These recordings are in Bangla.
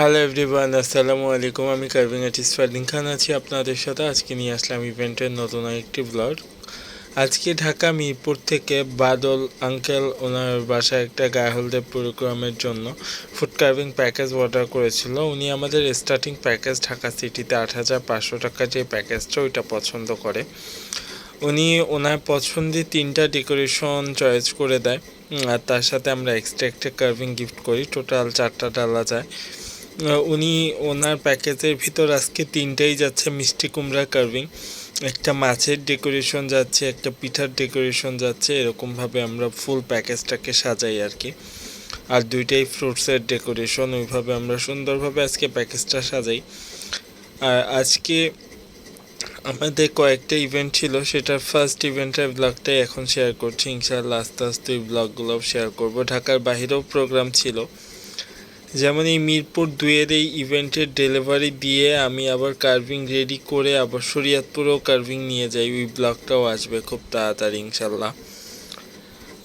হ্যালো এভরিওয়ান, আসসালামু আলাইকুম। আমি কার্ভিং আর্টিস্ট ফারদিন খান আছি আপনাদের সাথে। আজকে নিয়ে আসলাম ইভেন্টের নতুন একটি ব্লগ। আজকে ঢাকা মিরপুর থেকে বাদল আঙ্কেল ওনার বাসায় একটা গায়ে হলদের প্রোগ্রামের জন্য ফুড কার্ভিং প্যাকেজ অর্ডার করেছিল। উনি আমাদের স্টার্টিং প্যাকেজ ঢাকা সিটিতে ৮,৫০০ টাকা যে প্যাকেজটা ওইটা পছন্দ করে। উনি ওনার পছন্দের 3টা ডেকোরেশন চয়েস করে দেয়, আর তার সাথে আমরা এক্সট্রা একটা কার্ভিং গিফট করি। টোটাল 4টা ডালা যায়। উনি ওনার প্যাকেজের ভিতর আজকে 3টাই যাচ্ছে মিষ্টি কুমড়া কার্ভিং, একটা মাছের ডেকোরেশন যাচ্ছে, একটা পিঠার ডেকোরেশন যাচ্ছে। এরকমভাবে আমরা ফুল প্যাকেজটাকে সাজাই আর কি। আর 2টাই ফ্রুটসের ডেকোরেশন। ওইভাবে আমরা সুন্দরভাবে আজকে প্যাকেজটা সাজাই। আর আজকে আমাদের কয়েকটা ইভেন্ট ছিল, সেটার ফার্স্ট ইভেন্টের ব্লগটাই এখন শেয়ার করছি। ইনশাআল্লাহ আস্তে আস্তে ওই ব্লগগুলোও শেয়ার করব। ঢাকার বাইরেও প্রোগ্রাম ছিল, যেমন এই মিরপুর 2-এর এই ইভেন্টের ডেলিভারি দিয়ে আমি আবার কার্ভিং রেডি করে আবার শরীয়তপুরেও কার্ভিং নিয়ে যাই। ওই ব্লগটাও আসবে খুব তাড়াতাড়ি ইনশাল্লাহ।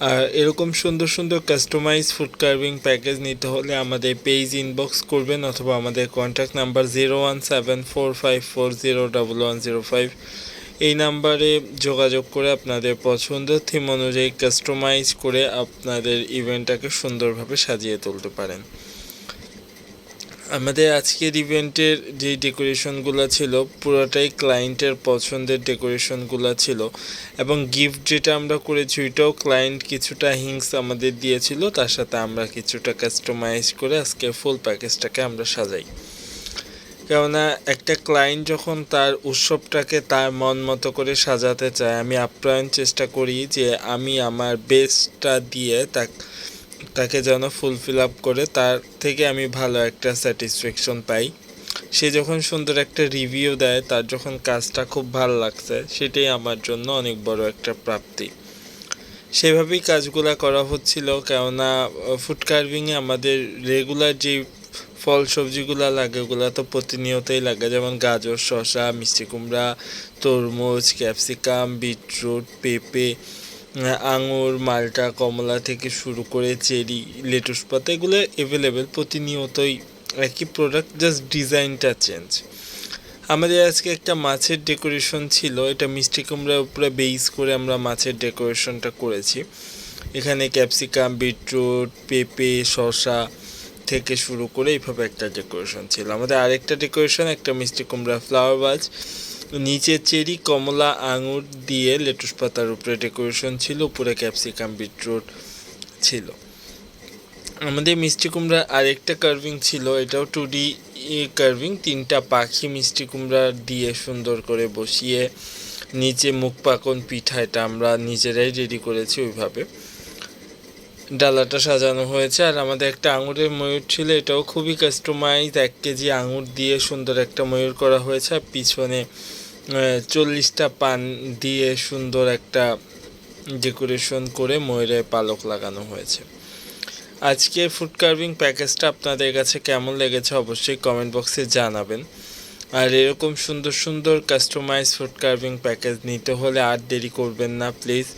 আর এরকম সুন্দর সুন্দর কাস্টমাইজ ফুড কার্ভিং প্যাকেজ নিতে হলে আমাদের পেজ ইনবক্স করবেন অথবা আমাদের কন্ট্যাক্ট নাম্বার 01745401105 এই নাম্বারে যোগাযোগ করে আপনাদের পছন্দের থিম অনুযায়ী কাস্টমাইজ করে আপনাদের ইভেন্টটাকে সুন্দরভাবে সাজিয়ে তুলতে পারেন। আমাদের আজকের ইভেন্টের যে ডেকোরেশনগুলো ছিল পুরোটাই ক্লায়েন্টের পছন্দের ডেকোরেশনগুলো ছিল, এবং গিফট যেটা আমরা করেছি ওইটাও ক্লায়েন্ট কিছুটা হিংস আমাদের দিয়েছিল, তার সাথে আমরা কিছুটা কাস্টমাইজ করে আজকে ফুল প্যাকেজটাকে আমরা সাজাই। কেননা একটা ক্লায়েন্ট যখন তার উৎসবটাকে তার মন মতো করে সাজাতে চায়, আমি আপ্যায়ন চেষ্টা করি যে আমি আমার বেস্টটা দিয়ে তাকে যেন ফুলফিল আপ করে তার থেকে আমি ভালো একটা স্যাটিসফ্যাকশন পাই। সে যখন সুন্দর একটা রিভিউ দেয়, তার যখন কাজটা খুব ভালো লাগছে, সেটাই আমার জন্য অনেক বড় একটা প্রাপ্তি। সেভাবেই কাজগুলো করা হচ্ছিল, কেননা ফুড কার্ভিংয়ে আমাদের রেগুলার যে ফল সবজিগুলো লাগে ওগুলো তো প্রতিনিয়তই লাগে, যেমন গাজর, শসা, মিষ্টি কুমড়া, তরমুজ, ক্যাপসিকাম, বিটরুট, পেঁপে, আঙুর, মাল্টা, কমলা থেকে শুরু করে চেরি, লেটুস পাতা, এগুলো অ্যাভেলেবেল প্রতিনিয়তই। একই প্রোডাক্ট, জাস্ট ডিজাইনটা চেঞ্জ। আমাদের আজকে একটা মাছের ডেকোরেশন ছিল, এটা মিষ্টি কুমড়ার উপরে বেস করে আমরা মাছের ডেকোরেশনটা করেছি। এখানে ক্যাপসিকাম, বিটরুট, পেঁপে, শসা থেকে শুরু করে এইভাবে একটা ডেকোরেশন ছিল। আমাদের আরেকটা ডেকোরেশন একটা মিষ্টি কুমড়া ফ্লাওয়ার ভাজ, নিচে চেরি, কমলা, আঙুর দিয়ে লেটুস পাতার উপরে ডেকোরেশন ছিল, উপরে ক্যাপসিকাম, বিটরুট ছিল। আমাদের মিষ্টি কুমড়ার আরেকটা কার্ভিং ছিল, এটাও 2D কার্ভিং। 3টা পাখি মিষ্টি কুমড়া দিয়ে সুন্দর করে বসিয়ে নিচে মুখ পাকন পিঠা, এটা আমরা নিজেরাই রেডি করেছি। ওইভাবে ডালাটা সাজানো হয়েছে। আর আমাদের একটা আঙুরের ময়ূর ছিল, এটাও খুবই কাস্টমাইজ। 1 কেজি আঙুর দিয়ে সুন্দর একটা ময়ূর করা হয়েছে, আর পিছনে 40টা পান দিয়ে সুন্দর একটা ডেকোরেশন করে ময়ূরের পালক লাগানো হয়েছে। আজকে ফুড কার্ভিং প্যাকেজটা আপনাদের কাছে কেমন লেগেছে অবশ্যই কমেন্ট বক্সে জানাবেন। আর এরকম সুন্দর সুন্দর কাস্টমাইজ ফুড কার্ভিং প্যাকেজ নিতে হলে আর দেরি করবেন না, প্লিজ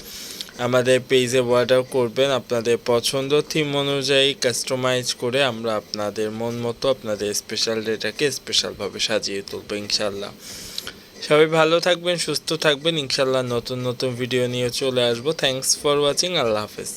আমাদের পেজে অর্ডার করবেন। আপনাদের পছন্দ থিম অনুযায়ী কাস্টমাইজ করে আমরা আপনাদের মন মতো আপনাদের স্পেশাল ডেটাকে স্পেশালভাবে সাজিয়ে তুলব ইনশাল্লাহ। সবাই ভালো থাকবেন, সুস্থ থাকবেন। ইনশাল্লাহ নতুন নতুন ভিডিও নিয়ে চলে আসবো। Thanks for watching. আল্লাহ হাফেজ।